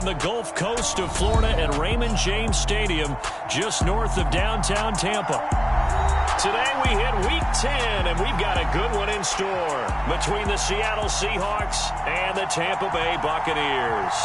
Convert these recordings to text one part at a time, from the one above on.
the Gulf Coast of Florida at Raymond James Stadium, just north of downtown Tampa. Today we hit Week 10, and we've got a good one in store between the Seattle Seahawks and the Tampa Bay Buccaneers.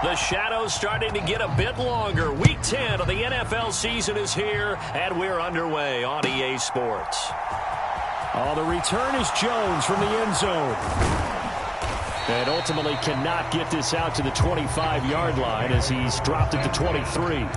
The shadow's starting to get a bit longer. Week 10 of the NFL season is here, and we're underway on EA Sports. Oh, the return is Jones from the end zone. And ultimately cannot get this out to the 25-yard line as he's dropped at the 23.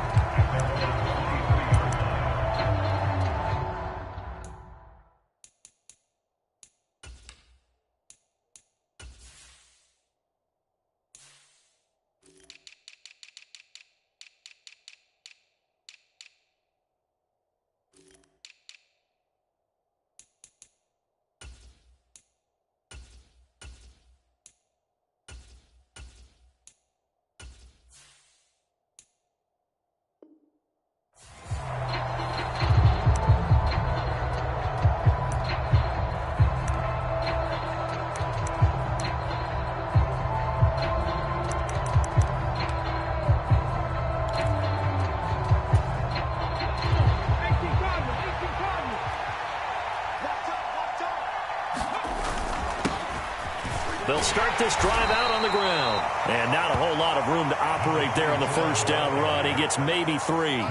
They'll start this drive out on the ground. And not a whole lot of room to operate there on the first down run. He gets maybe 3.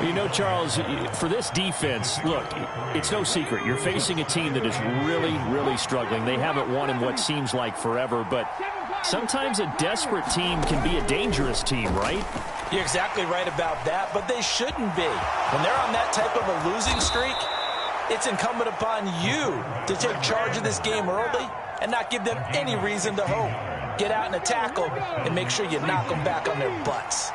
You know, Charles, for this defense, look, it's no secret. You're facing a team that is really, really struggling. They haven't won in what seems like forever, but sometimes a desperate team can be a dangerous team, right? You're exactly right about that, but they shouldn't be. When they're on that type of a losing streak, it's incumbent upon you to take charge of this game early and not give them any reason to hope. Get out and attack them and make sure you knock them back on their butts.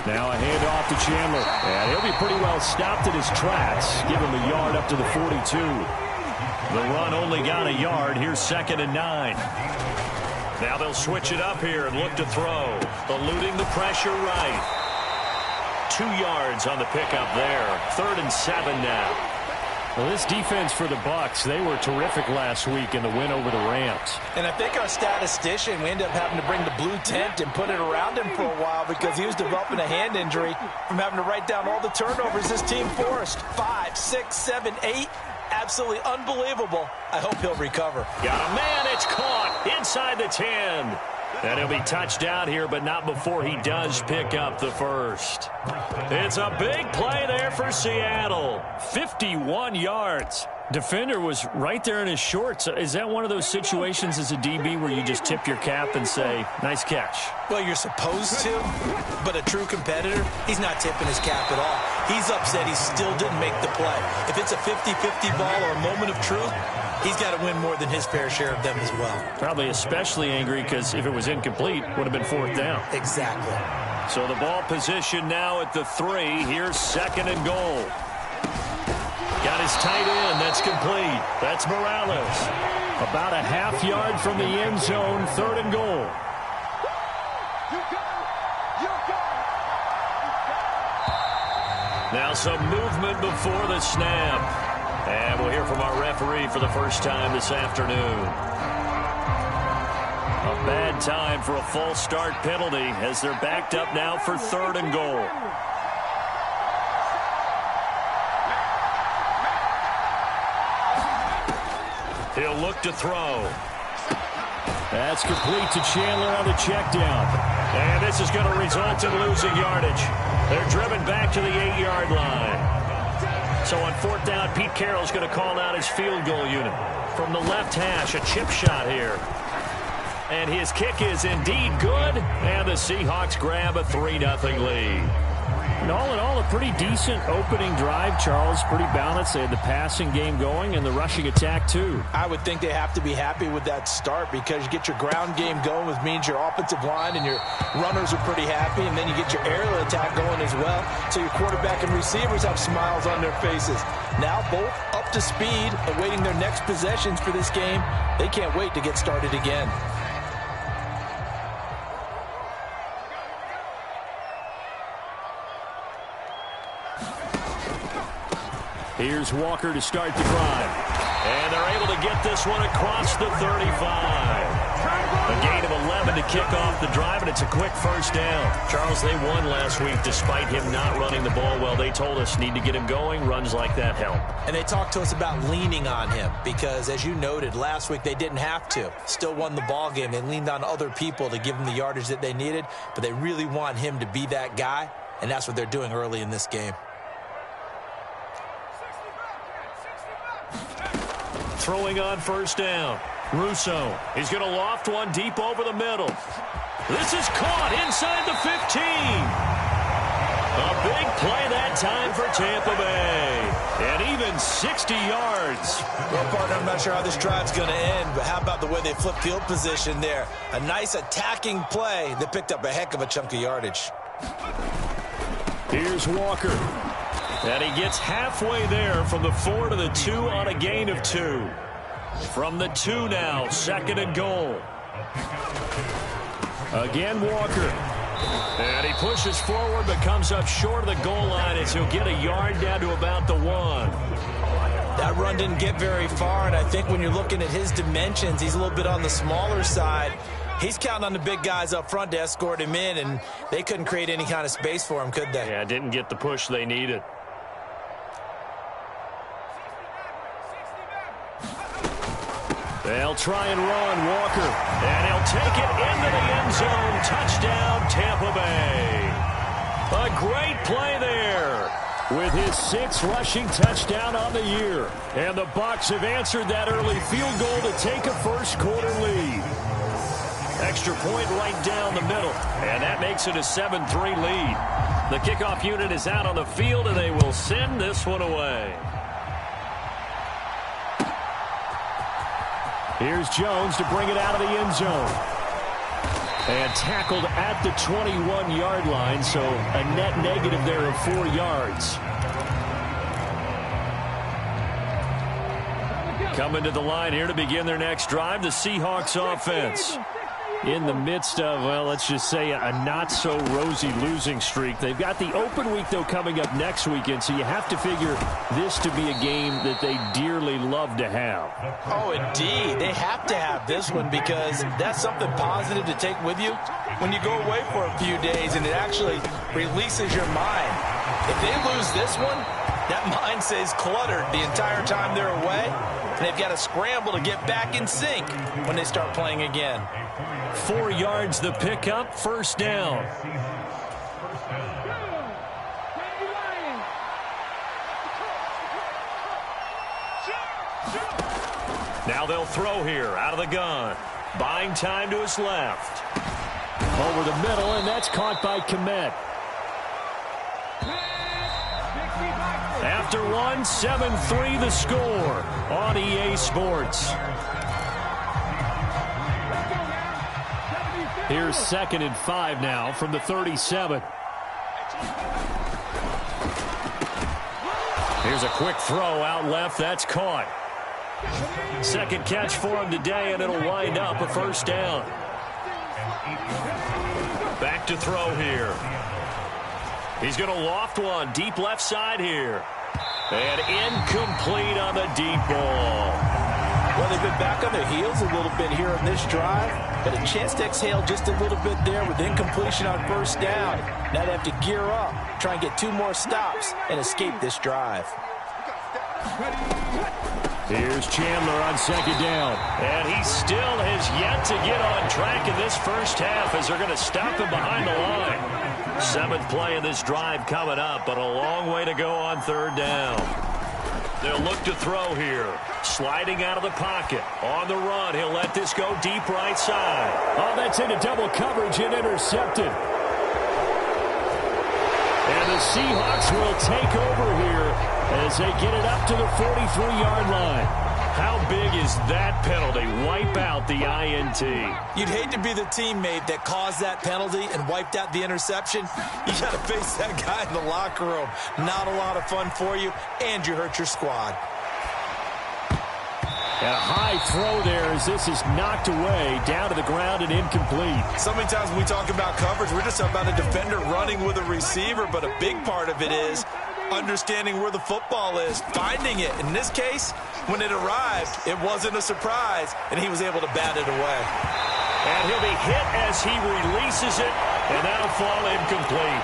Now a handoff to Chandler. And he'll be pretty well stopped in his tracks. Give him a yard up to the 42. The run only got a yard. Here's 2nd and 9. Now they'll switch it up here and look to throw. Eluding the pressure right. 2 yards on the pickup there. 3rd and 7 now. Well, this defense for the Bucs, they were terrific last week in the win over the Rams. And I think our statistician, we ended up having to bring the blue tent and put it around him for a while because he was developing a hand injury from having to write down all the turnovers this team forced. 5, 6, 7, 8. Absolutely unbelievable. I hope he'll recover. Got a man. It's caught inside the 10. And he'll be touchdown here, but not before he does pick up the first. It's a big play there for Seattle. 51 yards. Defender was right there in his shorts. Is that one of those situations as a DB where you just tip your cap and say, nice catch? Well, you're supposed to, but a true competitor, he's not tipping his cap at all. He's upset he still didn't make the play. If it's a 50-50 ball or a moment of truth, he's got to win more than his fair share of them as well. Probably especially angry because if it was incomplete, would have been 4th down. Exactly. So the ball position now at the 3. Here's 2nd and goal. Got his tight end. That's complete. That's Morales. About a half yard from the end zone. 3rd and goal. Now some movement before the snap. And we'll hear from our referee for the first time this afternoon. A bad time for a false start penalty as they're backed up now for 3rd and goal. He'll look to throw. That's complete to Chandler on the check down. And this is going to result in losing yardage. They're driven back to the 8-yard line. So on 4th down, Pete Carroll's going to call out his field goal unit. From the left hash, a chip shot here. And his kick is indeed good. And the Seahawks grab a 3-0 lead. And all in all, a pretty decent opening drive, Charles. Pretty balanced. They had the passing game going and the rushing attack, too. I would think they have to be happy with that start because you get your ground game going, which means your offensive line and your runners are pretty happy, and then you get your aerial attack going as well. So your quarterback and receivers have smiles on their faces. Now both up to speed, awaiting their next possessions for this game. They can't wait to get started again. Here's Walker to start the drive. And they're able to get this one across the 35. A gain of 11 to kick off the drive, and it's a quick first down. Charles, they won last week despite him not running the ball well. They told us need to get him going. Runs like that help. And they talked to us about leaning on him because, as you noted, last week they didn't have to. Still won the ball game. They leaned on other people to give them the yardage that they needed, but they really want him to be that guy, and that's what they're doing early in this game. Throwing on first down. Russo. He's going to loft one deep over the middle. This is caught inside the 15. A big play that time for Tampa Bay. And even 60 yards. Well, partner, I'm not sure how this drive's going to end, but how about the way they flip field position there? A nice attacking play that picked up a heck of a chunk of yardage. Here's Walker. And he gets halfway there from the 4 to the 2 on a gain of 2. From the 2 now, 2nd and goal. Again, Walker. And he pushes forward but comes up short of the goal line as he'll get a yard down to about the 1. That run didn't get very far, and I think when you're looking at his dimensions, he's a little bit on the smaller side. He's counting on the big guys up front to escort him in, and they couldn't create any kind of space for him, could they? Yeah, didn't get the push they needed. They'll try and run Walker, and he'll take it into the end zone. Touchdown, Tampa Bay. A great play there with his 6th rushing touchdown on the year. And the Bucs have answered that early field goal to take a first-quarter lead. Extra point right down the middle, and that makes it a 7-3 lead. The kickoff unit is out on the field, and they will send this one away. Here's Jones to bring it out of the end zone. And tackled at the 21-yard line, so a net negative there of 4 yards. Coming to the line here to begin their next drive, the Seahawks offense. In the midst of, well, let's just say a not-so-rosy losing streak. They've got the open week, though, coming up next weekend, so you have to figure this to be a game that they dearly love to have. Oh, indeed. They have to have this one because that's something positive to take with you when you go away for a few days, and it actually releases your mind. If they lose this one, that mind stays cluttered the entire time they're away, and they've got to scramble to get back in sync when they start playing again. 4 yards the pickup, first down. Now they'll throw here out of the gun. Buying time to his left. Over the middle, and that's caught by Tkat. After one, 7-3 the score on EA Sports. Here's 2nd and 5 now from the 37. Here's a quick throw out left. That's caught. Second catch for him today, and it'll wind up a first down. Back to throw here. He's going to loft one deep left side here. And incomplete on the deep ball. Well, they've been back on their heels a little bit here on this drive, but a chance to exhale just a little bit there with incompletion on first down. Now they have to gear up, try and get 2 more stops, and escape this drive. Here's Chandler on 2nd down. And he still has yet to get on track in this first half as they're going to stop him behind the line. 7th play of this drive coming up, but a long way to go on 3rd down. They'll look to throw here. Sliding out of the pocket. On the run, he'll let this go deep right side. Oh, that's into double coverage and intercepted. And the Seahawks will take over here as they get it up to the 43-yard line. How big is that penalty? Wipe out the INT. You'd hate to be the teammate that caused that penalty and wiped out the interception. You got to face that guy in the locker room. Not a lot of fun for you, and you hurt your squad. And a high throw there as this is knocked away, down to the ground and incomplete. So many times when we talk about coverage, we're just about a defender running with a receiver, but a big part of it is understanding where the football is, finding it. In this case, when it arrived, it wasn't a surprise, and he was able to bat it away. And he'll be hit as he releases it, and that'll fall incomplete.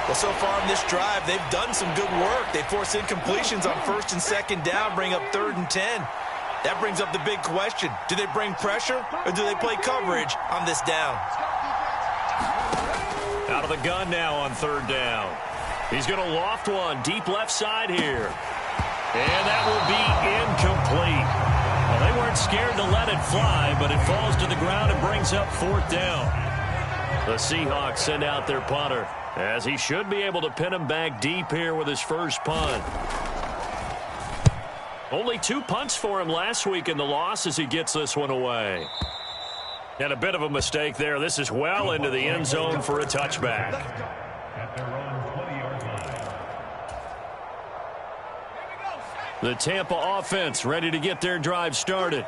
Well, so far in this drive, they've done some good work. They force incompletions on 1st and 2nd down, bring up 3rd and 10. That brings up the big question. Do they bring pressure, or do they play coverage on this down? Out of the gun now on 3rd down. He's going to loft one deep left side here. And that will be incomplete. Well, they weren't scared to let it fly, but it falls to the ground and brings up 4th down. The Seahawks send out their punter, as he should be able to pin him back deep here with his first punt. Only 2 punts for him last week in the loss as he gets this one away. And a bit of a mistake there. This is well into the end zone for a touchback. The Tampa offense ready to get their drive started.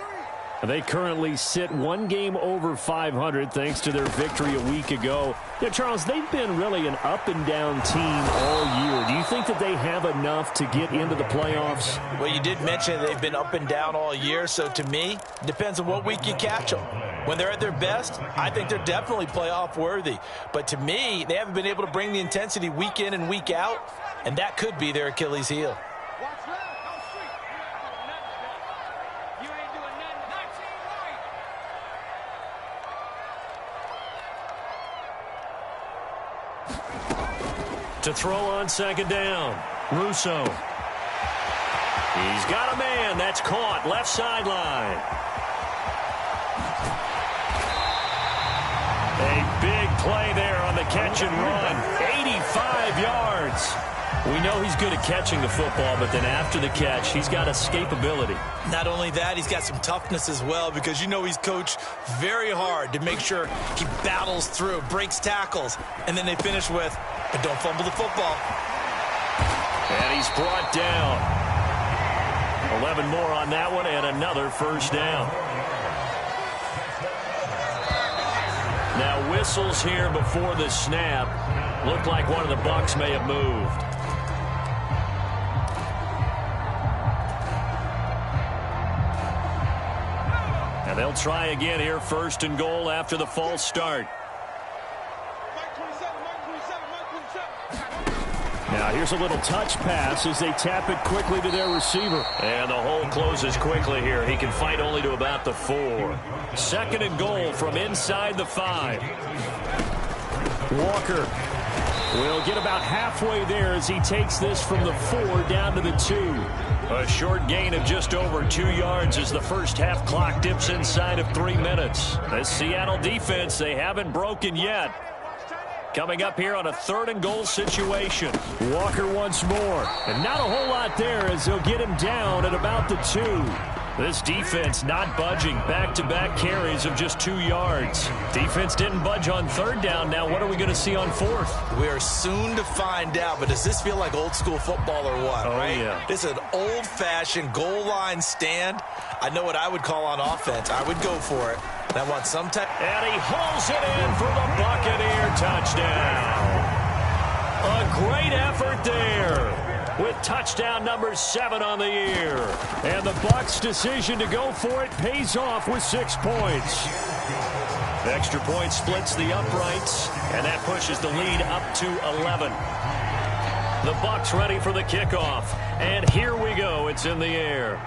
They currently sit 1 game over 500 thanks to their victory a week ago. Yeah, Charles, they've been really an up-and-down team all year. Do you think that they have enough to get into the playoffs? Well, you did mention they've been up and down all year, so to me, it depends on what week you catch them. When they're at their best, I think they're definitely playoff-worthy. But to me, they haven't been able to bring the intensity week in and week out, and that could be their Achilles heel. To throw on 2nd down, Russo. He's got a man. That's caught left sideline. A big play there on the catch and run. 85 yards. We know he's good at catching the football, but then after the catch, he's got escapability. Not only that, he's got some toughness as well, because you know he's coached very hard to make sure he battles through, breaks tackles, and then they finish with, but don't fumble the football. And he's brought down. 11 more on that one, and another 1st down. Now whistles here before the snap. Looked like one of the Bucs may have moved. And they'll try again here, 1st and goal after the false start. Now here's a little touch pass as they tap it quickly to their receiver. And the hole closes quickly here. He can fight only to about the 4. 2nd and goal from inside the 5. Walker will get about halfway there as he takes this from the 4 down to the 2. A short gain of just over 2 yards as the first half clock dips inside of 3 minutes. The Seattle defense, they haven't broken yet. Coming up here on a 3rd and goal situation. Walker once more. And not a whole lot there as they'll get him down at about the 2. This defense not budging. Back-to-back carries of just 2 yards. Defense didn't budge on 3rd down. Now what are we going to see on 4th? We are soon to find out, but does this feel like old school football or what, right? Yeah. This is an old-fashioned goal line stand. I know what I would call on offense. I would go for it. And I want some type. And he hauls it in for the Buccaneer touchdown. A great effort there, with touchdown number 7 on the year. And the Bucs' decision to go for it pays off with 6 points. The extra point splits the uprights, and that pushes the lead up to 11. The Bucs ready for the kickoff. And here we go. It's in the air.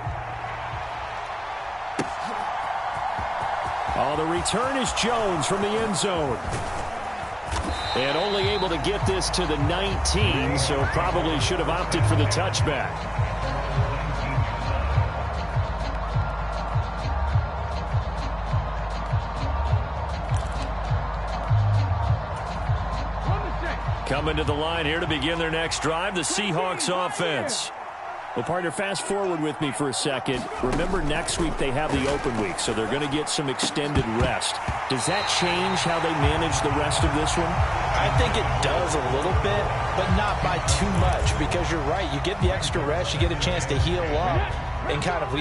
Oh, the return is Jones from the end zone. And only able to get this to the 19, so probably should have opted for the touchback. Coming to the line here to begin their next drive, the Seahawks offense. Well, partner, fast forward with me for a second. Remember, next week they have the open week, so they're going to get some extended rest. Does that change how they manage the rest of this one? I think it does a little bit, but not by too much, because you're right. You get the extra rest, you get a chance to heal up and kind of,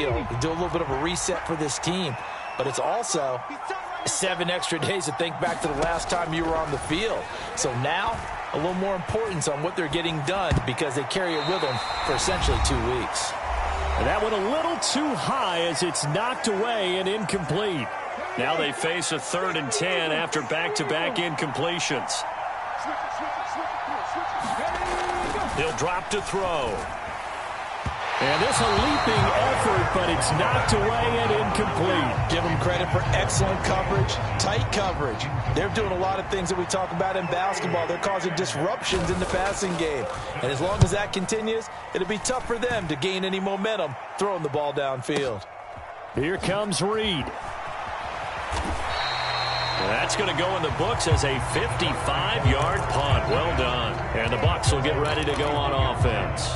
do a little bit of a reset for this team. But it's also 7 extra days to think back to the last time you were on the field. So now, a little more importance on what they're getting done because they carry it with them for essentially 2 weeks. And that one a little too high as it's knocked away and incomplete. Now they face a 3rd and 10 after back-to-back incompletions. He'll drop to throw. And this a leaping effort, but it's knocked away and incomplete. Give them credit for excellent coverage, tight coverage. They're doing a lot of things that we talk about in basketball. They're causing disruptions in the passing game. And as long as that continues, it'll be tough for them to gain any momentum throwing the ball downfield. Here comes Reed. That's going to go in the books as a 55-yard punt. Well done. And the Bucs will get ready to go on offense.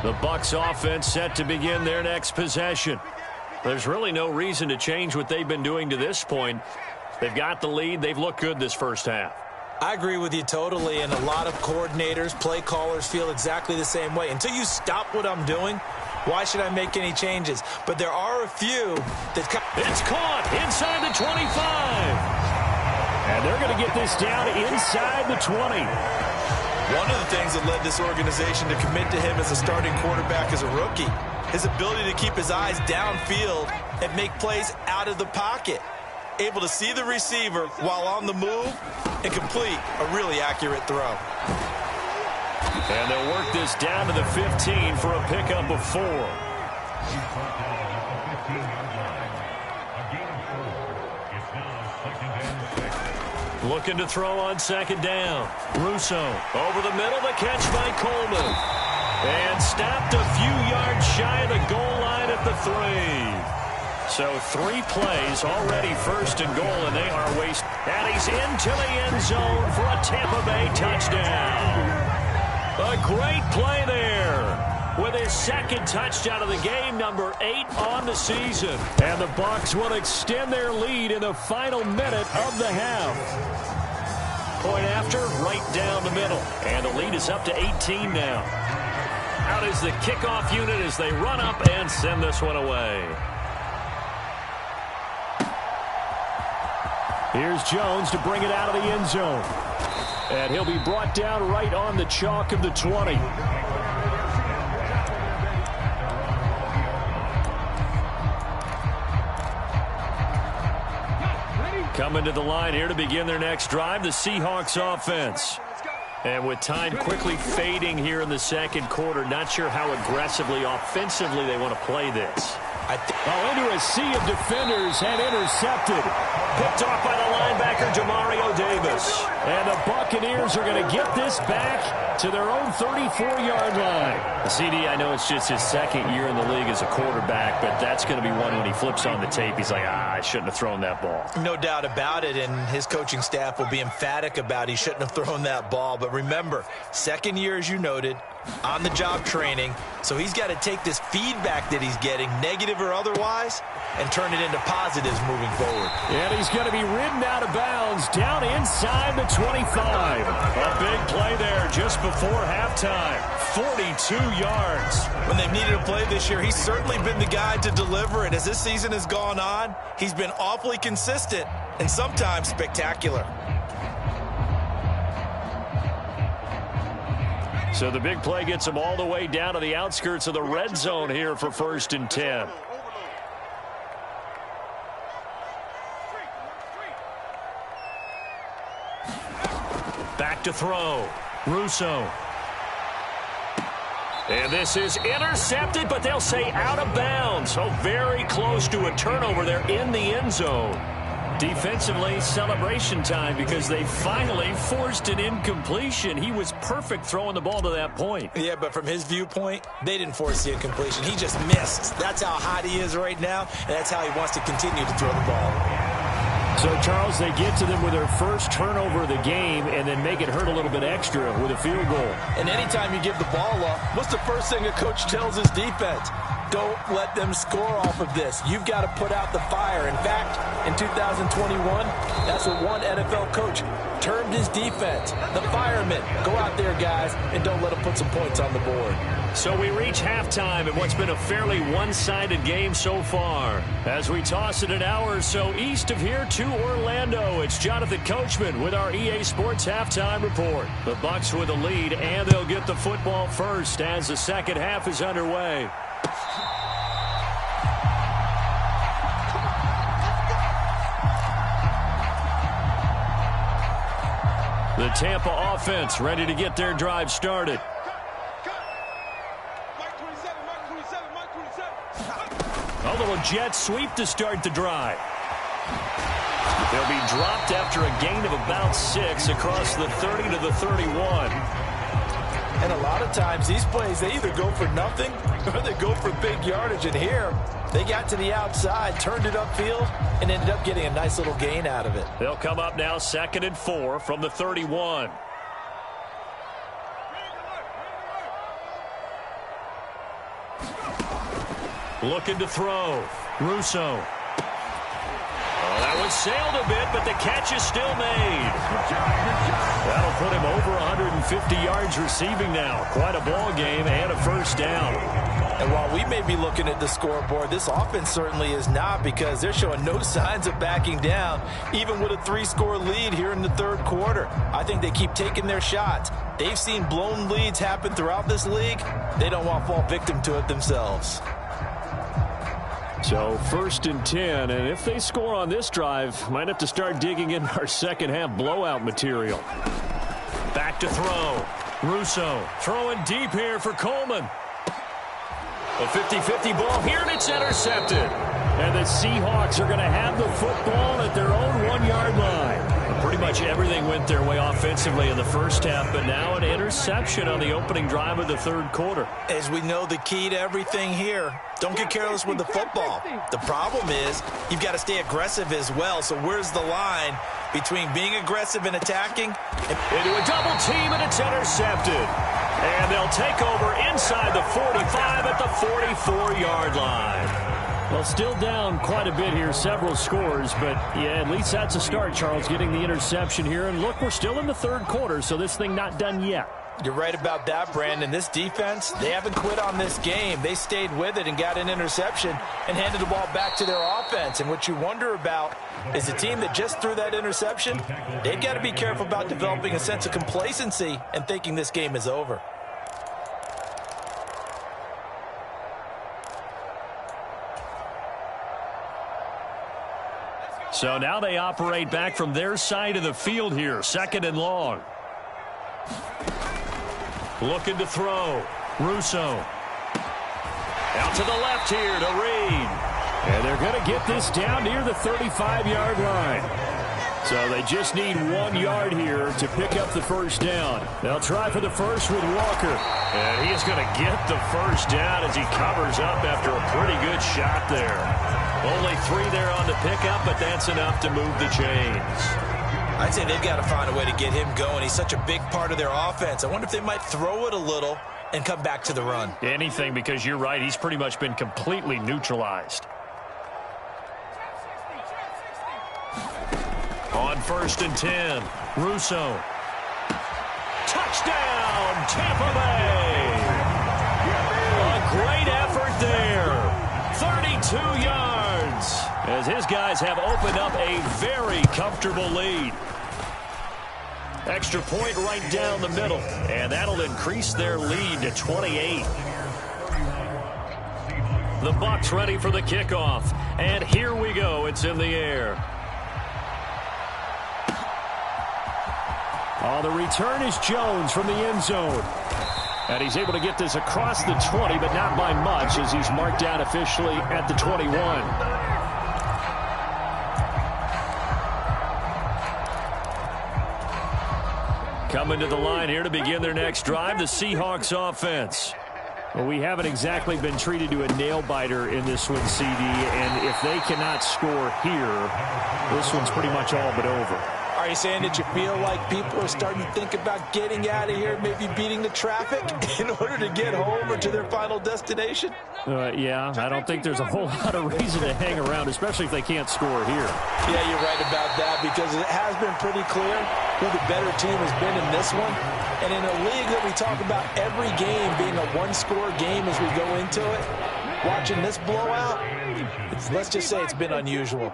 The Bucs offense set to begin their next possession. There's really no reason to change what they've been doing to this point. They've got the lead. They've looked good this first half. I agree with you totally, and a lot of coordinators, play callers feel exactly the same way. Until you stop what I'm doing, why should I make any changes? But there are a few that... It's caught inside the 25. And they're going to get this down inside the 20. One of the things that led this organization to commit to him as a starting quarterback as a rookie, his ability to keep his eyes downfield and make plays out of the pocket. Able to see the receiver while on the move and complete a really accurate throw. And they'll work this down to the 15 for a pickup of 4. Looking to throw on 2nd down. Russo over the middle, the catch by Coleman. And stopped a few yards shy of the goal line at the 3. So 3 plays already 1st and goal, and they are wasted. And he's into the end zone for a Tampa Bay touchdown. A great play there with his 2nd touchdown of the game, number 8 on the season. And the Bucs will extend their lead in the final minute of the half. Point after, right down the middle. And the lead is up to 18 now. Out is the kickoff unit as they run up and send this one away. Here's Jones to bring it out of the end zone. And he'll be brought down right on the chalk of the 20. Coming to the line here to begin their next drive, the Seahawks offense. And with time quickly fading here in the 2nd quarter, not sure how aggressively, offensively they want to play this. Into a sea of defenders and intercepted. Picked off by the linebacker, Demario Davis. And the Buccaneers are going to get this back to their own 34-yard line. CD, I know it's just his 2nd year in the league as a quarterback, but that's going to be one when he flips on the tape. He's like, I shouldn't have thrown that ball. No doubt about it, and his coaching staff will be emphatic about he shouldn't have thrown that ball. But remember, 2nd year, as you noted, on-the-job training, so he's got to take this feedback that he's getting, negative or otherwise, and turn it into positives moving forward. And he's going to be ridden out of bounds down inside the 25. A big play there just before halftime. 42 yards. When they've needed a play this year, he's certainly been the guy to deliver it. As this season has gone on, he's been awfully consistent and sometimes spectacular. So the big play gets him all the way down to the outskirts of the red zone here for 1st and 10. Back to throw. Russo. And this is intercepted, but they'll say out of bounds. So very close to a turnover there in the end zone. Defensively, celebration time because they finally forced an incompletion. He was perfect throwing the ball to that point. Yeah, but from his viewpoint, they didn't force the incompletion. He just missed. That's how hot he is right now, and that's how he wants to continue to throw the ball. So, Charles, they get to them with their first turnover of the game and then make it hurt a little bit extra with a field goal. And anytime you give the ball up, what's the first thing a coach tells his defense? Don't let them score off of this. You've got to put out the fire. In fact, in 2021, that's what one NFL coach termed his defense. The firemen. Go out there, guys, and don't let them put some points on the board. So we reach halftime in what's been a fairly one-sided game so far. As we toss it an hour or so east of here to Orlando, it's Jonathan Coachman with our EA Sports Halftime Report. The Bucs with a lead, and they'll get the football first as the second half is underway. The Tampa offense ready to get their drive started. A little jet sweep to start the drive. They'll be dropped after a gain of about 6 across the 30 to the 31. And a lot of times these plays, they either go for nothing or they go for big yardage. And here, they got to the outside, turned it upfield, and ended up getting a nice little gain out of it. They'll come up now 2nd and 4 from the 31. Looking to throw. Russo. Oh, that one sailed a bit, but the catch is still made. That'll put him over 150 yards receiving now. Quite a ball game and a first down. And while we may be looking at the scoreboard, this offense certainly is not, because they're showing no signs of backing down, even with a 3-score lead here in the third quarter. I think they keep taking their shots. They've seen blown leads happen throughout this league. They don't want to fall victim to it themselves. So 1st and 10, and if they score on this drive, might have to start digging in our second half blowout material. Back to throw. Russo throwing deep here for Coleman. A 50-50 ball here, and it's intercepted. And the Seahawks are going to have the football at their own 1-yard line. Pretty much everything went their way offensively in the first half, but now an interception on the opening drive of the third quarter. As we know, the key to everything here, don't get careless with the football. The problem is you've got to stay aggressive as well. So where's the line between being aggressive and attacking? Into a double team, and it's intercepted. And they'll take over inside the 45 at the 44-yard line. Well, still down quite a bit here, several scores, but yeah, at least that's a start, Charles, getting the interception here. And look, we're still in the third quarter, so this thing not done yet. You're right about that, Brandon. This defense, they haven't quit on this game. They stayed with it and got an interception and handed the ball back to their offense. And what you wonder about is a team that just threw that interception, they've got to be careful about developing a sense of complacency and thinking this game is over. So now they operate back from their side of the field here, 2nd and long. Looking to throw. Russo. Out to the left here to Reed. And they're going to get this down near the 35-yard line. So they just need 1 yard here to pick up the first down. They'll try for the first with Walker. And he is going to get the first down as he covers up after a pretty good shot there. Only 3 there on the pickup, but that's enough to move the chains. I'd say they've got to find a way to get him going. He's such a big part of their offense. I wonder if they might throw it a little and come back to the run. Anything, because you're right. He's pretty much been completely neutralized. On 1st and 10, Russo. Touchdown, Tampa Bay. A great effort there. 32 yards as his guys have opened up a very comfortable lead. Extra point right down the middle, and that'll increase their lead to 28. The Bucs ready for the kickoff, and here we go. It's in the air. Oh, the return is Jones from the end zone. And he's able to get this across the 20, but not by much, as he's marked down officially at the 21. Coming to the line here to begin their next drive, the Seahawks offense. Well, we haven't exactly been treated to a nail-biter in this one, CD, and if they cannot score here, this one's pretty much all but over. Are you saying that you feel like people are starting to think about getting out of here, maybe beating the traffic in order to get home or to their final destination? Yeah, I don't think there's a whole lot of reason to hang around, especially if they can't score here. Yeah, you're right about that, because it has been pretty clear who the better team has been in this one. And in a league that we talk about every game being a one-score game as we go into it, watching this blowout, let's just say it's been unusual.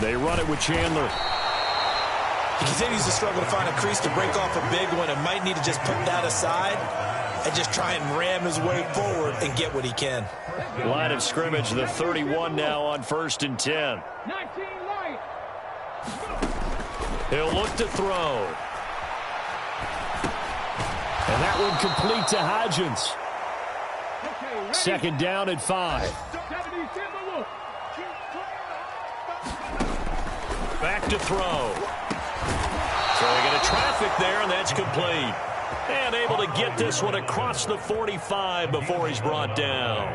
They run it with Chandler. He continues to struggle to find a crease to break off a big one and might need to just put that aside and just try and ram his way forward and get what he can. Line of scrimmage, the 31 now on 1st and 10. He'll look to throw. And that one complete to Hodgins. 2nd down at 5. Back to throw. So they get a traffic there, and that's complete. And able to get this one across the 45 before he's brought down.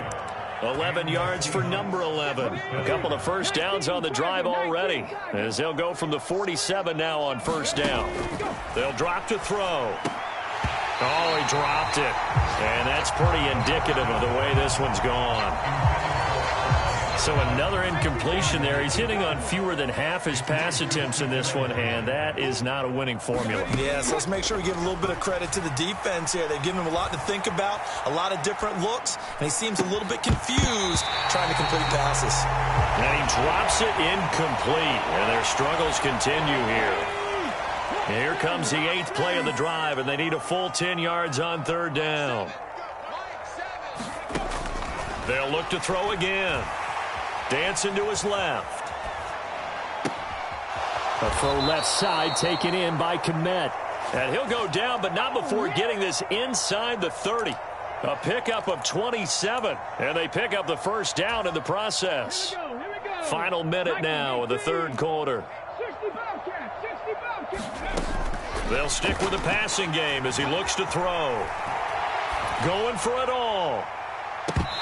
11 yards for number 11. A couple of first downs on the drive already, as they'll go from the 47 now on 1st down. They'll drop to throw. Oh, he dropped it. And that's pretty indicative of the way this one's gone. So another incompletion there. He's hitting on fewer than half his pass attempts in this one, and that is not a winning formula. Yeah, so let's make sure we give a little bit of credit to the defense here. They've given him a lot to think about, a lot of different looks, and he seems a little bit confused trying to complete passes. And he drops it incomplete, and their struggles continue here. Here comes the 8th play of the drive, and they need a full 10 yards on 3rd down. They'll look to throw again. Dancing to his left. A throw left side taken in by Tkat. And he'll go down, but not before getting this inside the 30. A pickup of 27. And they pick up the 1st down in the process. Final minute now of the 3rd quarter. They'll stick with the passing game as he looks to throw. Going for it all.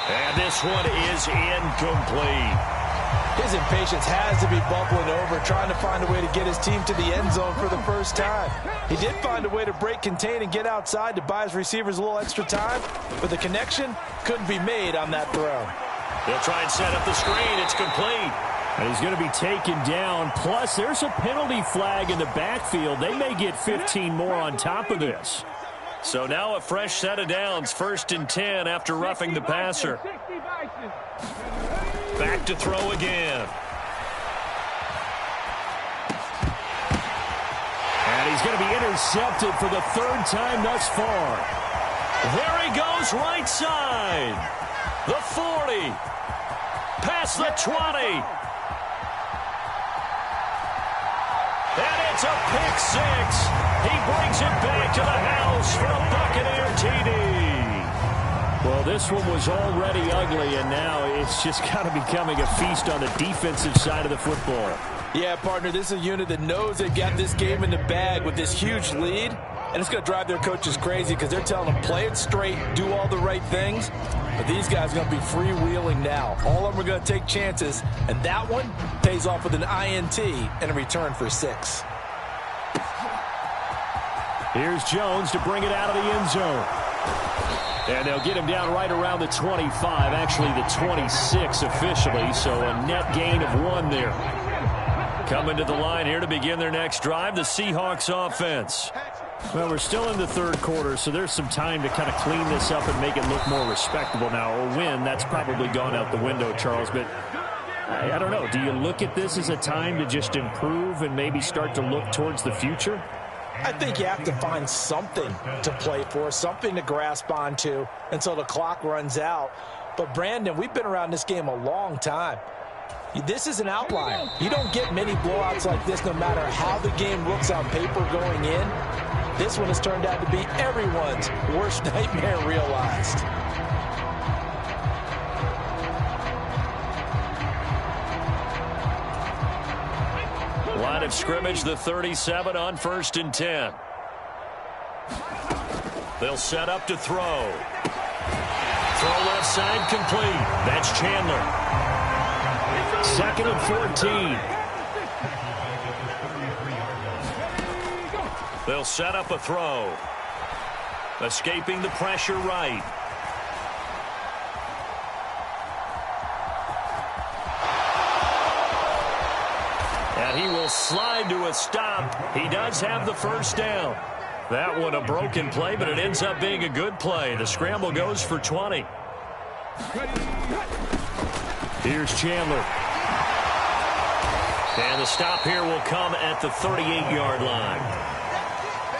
And this one is incomplete. His impatience has to be bubbling over, trying to find a way to get his team to the end zone for the first time. He did find a way to break contain and get outside to buy his receivers a little extra time, but the connection couldn't be made on that throw. They'll try and set up the screen. It's complete. And he's going to be taken down. Plus, there's a penalty flag in the backfield. They may get 15 more on top of this. So now a fresh set of downs, 1st and 10 after roughing the passer. Back to throw again. And he's going to be intercepted for the 3rd time thus far. There he goes, right side. The 40. Past the 20. And it's a pick 6. He brings it back to the house for a Buccaneer TD. Well, this one was already ugly, and now it's just kind of becoming a feast on the defensive side of the football. Yeah, partner, this is a unit that knows they got this game in the bag with this huge lead, and it's going to drive their coaches crazy because they're telling them play it straight, do all the right things. But these guys are going to be freewheeling now. All of them are going to take chances, and that one pays off with an INT and a return for 6. Here's Jones to bring it out of the end zone. And they'll get him down right around the 25, actually the 26 officially, so a net gain of 1 there. Coming to the line here to begin their next drive, the Seahawks offense. Well, we're still in the 3rd quarter, so there's some time to kind of clean this up and make it look more respectable now. A win, that's probably gone out the window, Charles, but I don't know. Do you look at this as a time to just improve and maybe start to look towards the future? I think you have to find something to play for, something to grasp onto until the clock runs out. But, Brandon, we've been around this game a long time. This is an outlier. You don't get many blowouts like this no matter how the game looks on paper going in. This one has turned out to be everyone's worst nightmare realized. Line of scrimmage, the 37 on 1st and 10. They'll set up to throw. Throw left side complete. That's Chandler. 2nd and 14. They'll set up a throw. Escaping the pressure right. And he will slide to a stop. He does have the first down. That one a broken play, but it ends up being a good play. The scramble goes for 20. Here's Chandler. And the stop here will come at the 38-yard line.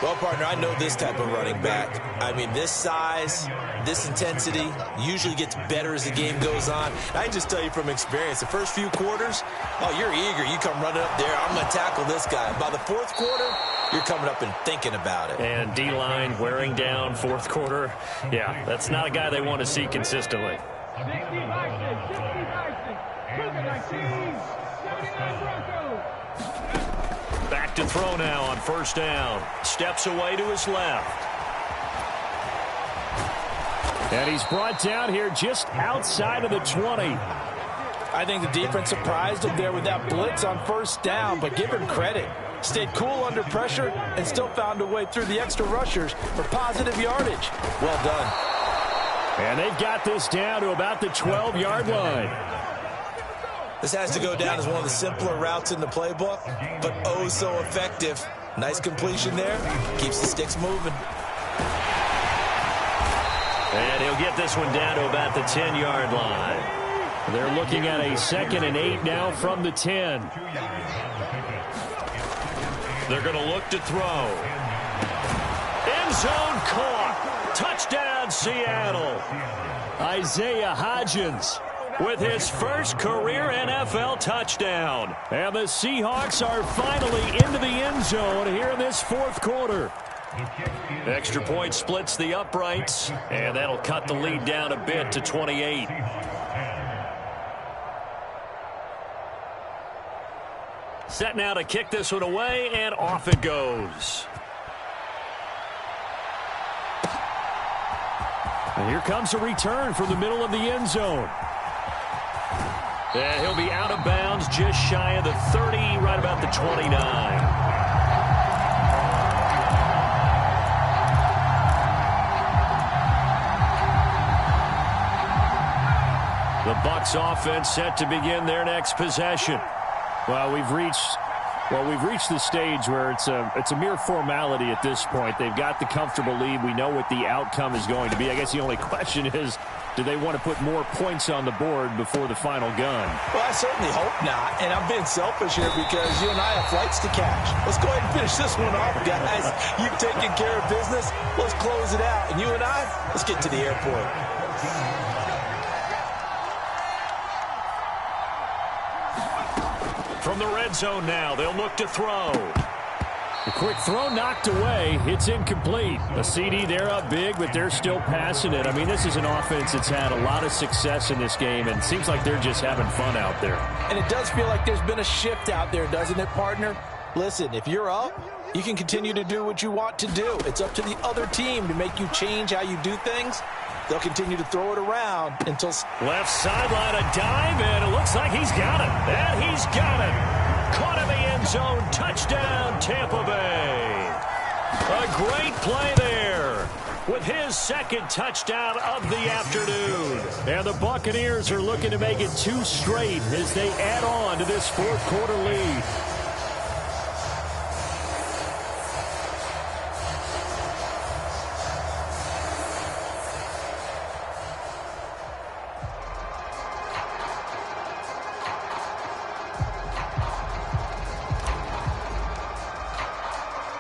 Well, partner, I know this type of running back. I mean, this size, this intensity usually gets better as the game goes on. I can just tell you from experience, the first few quarters, oh, you're eager. You come running up there, I'm going to tackle this guy. By the fourth quarter, you're coming up and thinking about it. And D-line wearing down fourth quarter. Yeah, that's not a guy they want to see consistently. Back to throw now on first down. Steps away to his left. And he's brought down here just outside of the 20. I think the defense surprised him there with that blitz on first down, but give him credit. Stayed cool under pressure and still found a way through the extra rushers for positive yardage. Well done. And they've got this down to about the 12-yard line. This has to go down as one of the simpler routes in the playbook, but oh so effective. Nice completion there. Keeps the sticks moving. And he'll get this one down to about the 10-yard line. They're looking at a 2nd and 8 now from the 10. They're going to look to throw. End zone caught. Touchdown, Seattle. Isaiah Hodgins with his first career NFL touchdown. And the Seahawks are finally into the end zone here in this fourth quarter. Extra point splits the uprights, and that'll cut the lead down a bit to 28. Set now to kick this one away, and off it goes. And here comes a return from the middle of the end zone. And he'll be out of bounds just shy of the 30, right about the 29. The Bucs offense set to begin their next possession. Well, we've reached the stage where it's a mere formality at this point. They've got the comfortable lead. We know what the outcome is going to be. I guess the only question is, do they want to put more points on the board before the final gun? Well, I certainly hope not. And I'm being selfish here because you and I have flights to catch. Let's go ahead and finish this one off, guys. You've taken care of business. Let's close it out. And you and I, let's get to the airport. From the red zone now, they'll look to throw. The quick throw knocked away. It's incomplete. A CD, they're up big, but they're still passing it. I mean, this is an offense that's had a lot of success in this game, and it seems like they're just having fun out there. And it does feel like there's been a shift out there, doesn't it, partner? Listen, if you're up, you can continue to do what you want to do. It's up to the other team to make you change how you do things. They'll continue to throw it around until... Left sideline, a dive, and it looks like he's got it. And he's got it. Caught in the end zone. Touchdown, Tampa Bay. A great play there with his second touchdown of the afternoon. And the Buccaneers are looking to make it 2 straight as they add on to this fourth quarter lead.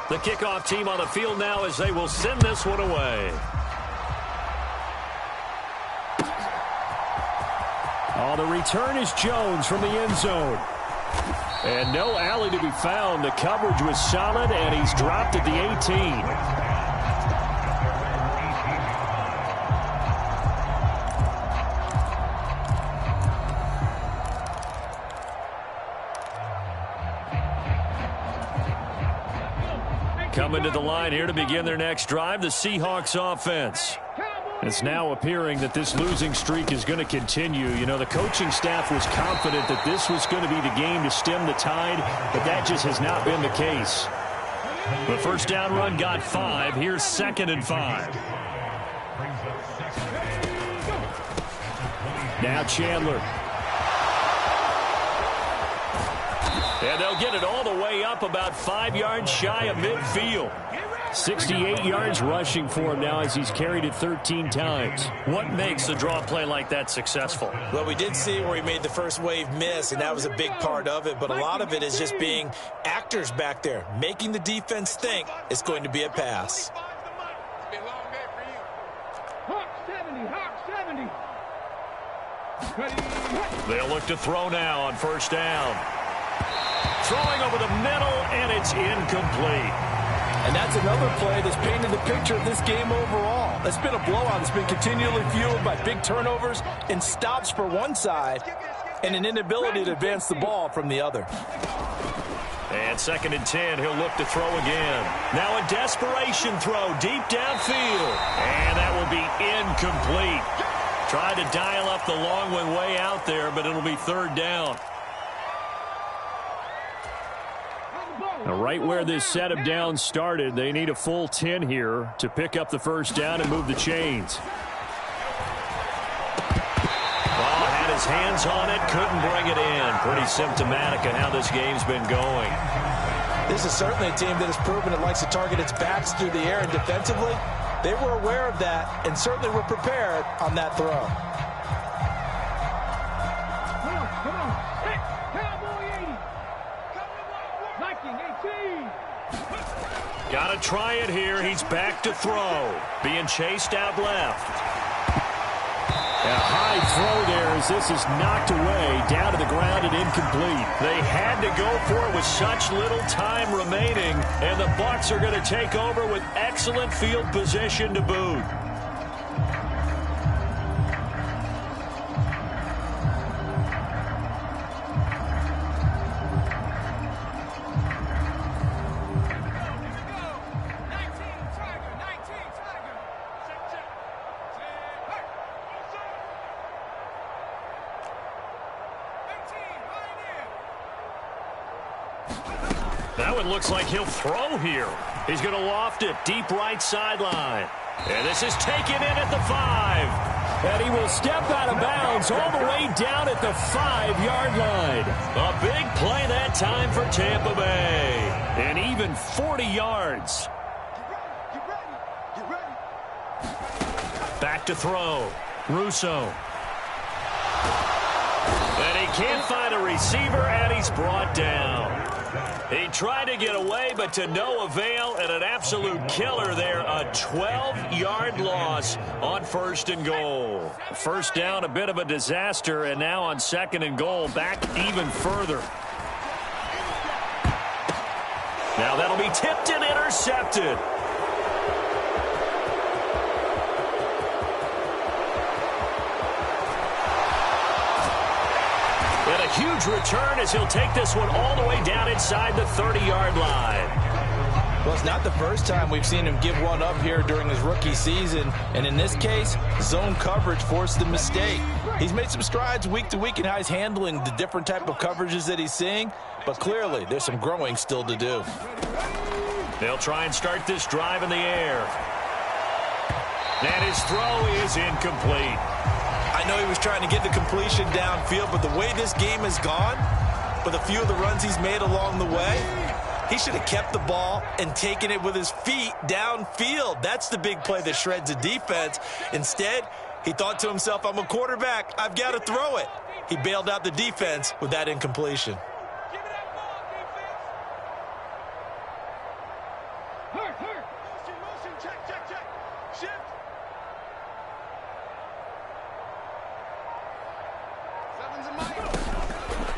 The kickoff team on the field now as they will send this one away. Oh, the return is Jones from the end zone. And no alley to be found. The coverage was solid, and he's dropped at the 18. Coming to the line here to begin their next drive, the Seahawks offense. It's now appearing that this losing streak is going to continue. You know, the coaching staff was confident that this was going to be the game to stem the tide, but that just has not been the case. The first down run got 5. Here's 2nd and 5. Now Chandler. And they'll get it all the way up about 5 yards shy of midfield. 68 yards rushing for him now as he's carried it 13 times. What makes a draw play like that successful? Well, we did see where he made the first wave miss, and that was a big part of it. But a lot of it is just being actors back there, making the defense think it's going to be a pass. They'll look to throw now on first down. Throwing over the middle, and it's incomplete. And that's another play that's painted the picture of this game overall. It's been a blowout. It's been continually fueled by big turnovers and stops for one side and an inability to advance the ball from the other. And 2nd and 10, he'll look to throw again. Now a desperation throw deep downfield. And that will be incomplete. Tried to dial up the long one way out there, but it'll be 3rd down. Now, right where this set of downs started, they need a full 10 here to pick up the first down and move the chains. Ball had his hands on it, couldn't bring it in. Pretty symptomatic of how this game's been going. This is certainly a team that has proven it likes to target its backs through the air, and defensively, they were aware of that and certainly were prepared on that throw. Got to try it here. He's back to throw. Being chased out left. A high throw there as this is knocked away, down to the ground and incomplete. They had to go for it with such little time remaining, and the Bucs are going to take over with excellent field position to boot. That one looks like he'll throw here. He's going to loft it deep right sideline. And this is taken in at the 5. And he will step out of bounds all the way down at the 5-yard line. A big play that time for Tampa Bay. And even 40 yards. Back to throw. Russo. And he can't find a receiver, and he's brought down. He tried to get away, but to no avail, and an absolute killer there. A 12-yard loss on 1st and goal. First down, a bit of a disaster, and now on 2nd and goal, back even further. Now that'll be tipped and intercepted. And a huge return as he'll take this one all the way down inside the 30-yard line. Well, it's not the first time we've seen him give one up here during his rookie season. And in this case, zone coverage forced the mistake. He's made some strides week to week in how he's handling the different type of coverages that he's seeing. But clearly, there's some growing still to do. They'll try and start this drive in the air. And his throw is incomplete. I know he was trying to get the completion downfield, but the way this game has gone, with a few of the runs he's made along the way, he should have kept the ball and taken it with his feet downfield. That's the big play that shreds a defense. Instead, he thought to himself, I'm a quarterback. I've got to throw it. He bailed out the defense with that incompletion.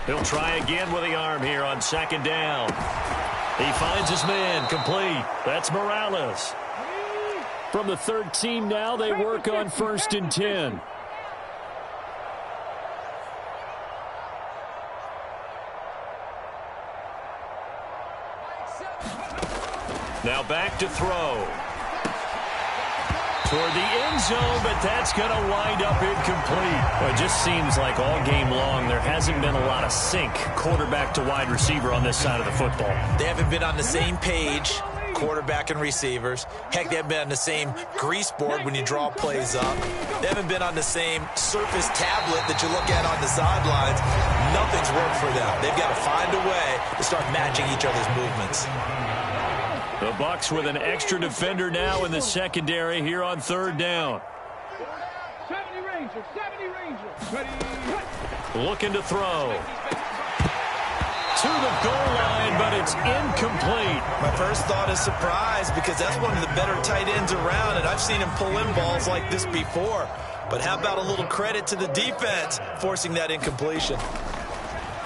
He'll try again with the arm here on 2nd down. He finds his man complete. That's Morales. From the 13 now, they work on 1st and 10. Now back to throw. Toward the end zone, but that's going to wind up incomplete. Well, it just seems like all game long there hasn't been a lot of sync quarterback to wide receiver on this side of the football. They haven't been on the same page, quarterback and receivers. Heck, they haven't been on the same grease board when you draw plays up. They haven't been on the same surface tablet that you look at on the sidelines. Nothing's worked for them. They've got to find a way to start matching each other's movements. The Bucs with an extra defender now in the secondary here on third down. 70 Ranger. Looking to throw. To the goal line, but it's incomplete. My first thought is surprise because that's one of the better tight ends around, and I've seen him pull in balls like this before. But how about a little credit to the defense forcing that incompletion?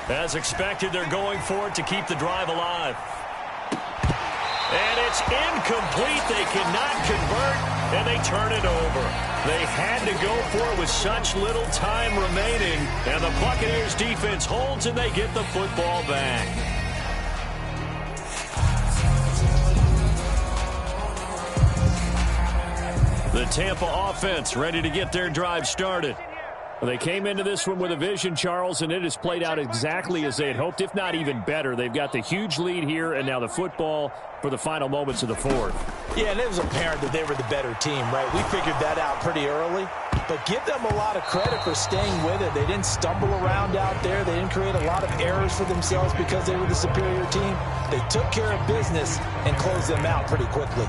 As expected, they're going for it to keep the drive alive. And it's incomplete. They cannot convert, and they turn it over. They had to go for it with such little time remaining, and the Buccaneers defense holds, and they get the football back. The Tampa offense ready to get their drive started. Well, they came into this one with a vision, Charles, and it has played out exactly as they had hoped, if not even better. They've got the huge lead here, and now the football for the final moments of the fourth. Yeah, and it was apparent that they were the better team, right? We figured that out pretty early. But give them a lot of credit for staying with it. They didn't stumble around out there. They didn't create a lot of errors for themselves because they were the superior team. They took care of business and closed them out pretty quickly.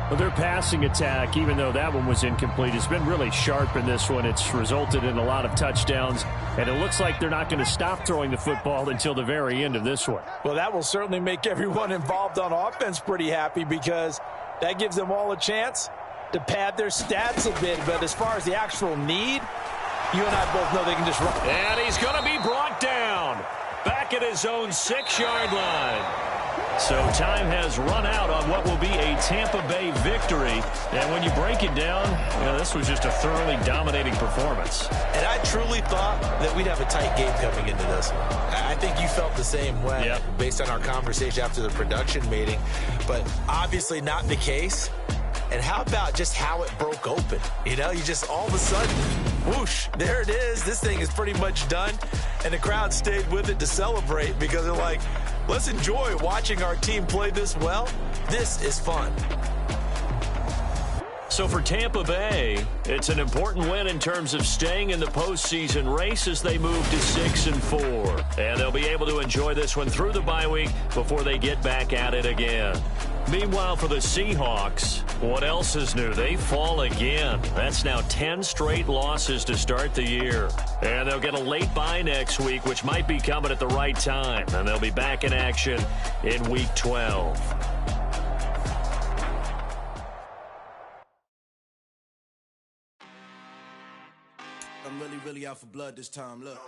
Well, their passing attack, even though that one was incomplete, has been really sharp in this one. It's resulted in a lot of touchdowns, and it looks like they're not going to stop throwing the football until the very end of this one. Well, that will certainly make everyone involved on offense pretty happy because that gives them all a chance to pad their stats a bit. But as far as the actual need, you and I both know they can just run. And he's going to be brought down back at his own 6-yard line. So time has run out on what will be a Tampa Bay victory. And when you break it down, this was just a thoroughly dominating performance. And I truly thought that we'd have a tight game coming into this one. I think you felt the same way based on our conversation after the production meeting. But obviously not the case. And how about just how it broke open? You just all of a sudden, whoosh, there it is. This thing is pretty much done. And the crowd stayed with it to celebrate because they're like, let's enjoy watching our team play this well. This is fun. So for Tampa Bay, it's an important win in terms of staying in the postseason race as they move to 6-4. And they'll be able to enjoy this one through the bye week before they get back at it again. Meanwhile, for the Seahawks, what else is new? They fall again. That's now 10 straight losses to start the year. And they'll get a late bye next week, which might be coming at the right time. And they'll be back in action in Week 12. I'm really out for blood this time, look.